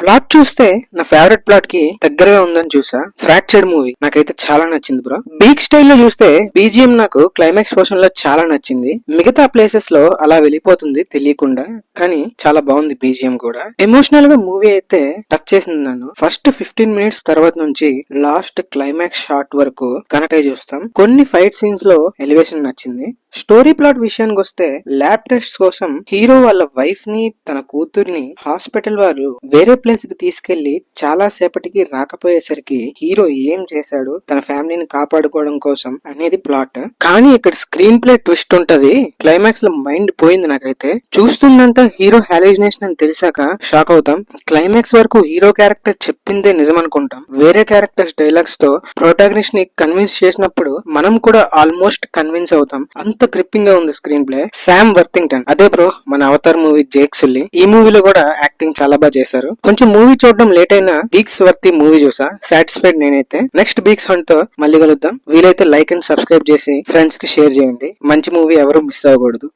Plot చూస్తే నా favourite plot కి దగ్గరగా ఉందని చూసా. ఫ్రాక్చర్డ్ మూవీ నాకైతే చాలా నచ్చింది బ్రో. బీక్ స్టైల్ లో చూస్తే బీజిఎం నాకు క్లైమాక్స్ పోర్షన్ లో చాలా నచ్చింది. మిగతా ప్లేసెస్ లో అలా వెళ్ళిపోతుంది తెలియకుండా, కానీ చాలా బాగుంది బీజిఎం కూడా. ఎమోషనల్ గా మూవీ అయితే టచ్ చేసింది నన్ను. ఫస్ట్ 15 మినిట్స్ తర్వాత నుంచి లాస్ట్ క్లైమాక్స్ షాట్ వరకు కనెక్ట్ అయి చూస్తాం. కొన్ని ఫైట్ సీన్స్ లో ఎలివేషన్ నచ్చింది. స్టోరీ ప్లాట్ విషయానికి వస్తే ల్యాబ్ టెస్ట్ కోసం హీరో వాళ్ళ వైఫ్ ని తన కూతుర్ని హాస్పిటల్ వారు వేరే ప్లేస్ కి తీసుకెళ్లి చాలా సేపటికి రాకపోయేసరికి హీరో ఏం చేశాడు తన ఫ్యామిలీని కాపాడుకోవడం కోసం అనేది ప్లాట్. కానీ ఇక్కడ స్క్రీన్ ప్లే ట్విస్ట్ ఉంటది. క్లైమాక్స్ లో మైండ్ పోయింది నాకైతే. చూస్తుందంతా హీరో హాలిజినేషన్ అని తెలిసాక షాక్ అవుతాం. క్లైమాక్స్ వరకు హీరో క్యారెక్టర్ చెప్పిందే నిజం అనుకుంటాం. వేరే క్యారెక్టర్స్ డైలాగ్స్ తో ప్రొటాగనిస్ట్ ని కన్విన్స్ చేసినప్పుడు మనం కూడా ఆల్మోస్ట్ కన్విన్స్ అవుతాం. అంత గ్రిప్పింగ్ గా ఉంది స్క్రీన్ ప్లే. శామ్ వర్తింగ్టన్ అదే బ్రో మన అవతార్ మూవీ జేక్ సుల్లి. ఈ మూవీలో కూడా యాక్టింగ్ చాలా బాగా చేశారు. కొంచెం మూవీ చూడడం లేట్ అయినా బీక్స్ వర్తి మూవీ చూసా. సాటిస్ఫైడ్ నేనైతే. నెక్స్ట్ బీక్స్ హంట్ తో మళ్ళీ కలుద్దాం. వీలైతే లైక్ అండ్ సబ్స్క్రైబ్ చేసి ఫ్రెండ్స్ కి షేర్ చేయండి. మంచి మూవీ ఎవరు మిస్ అవ్వకూడదు.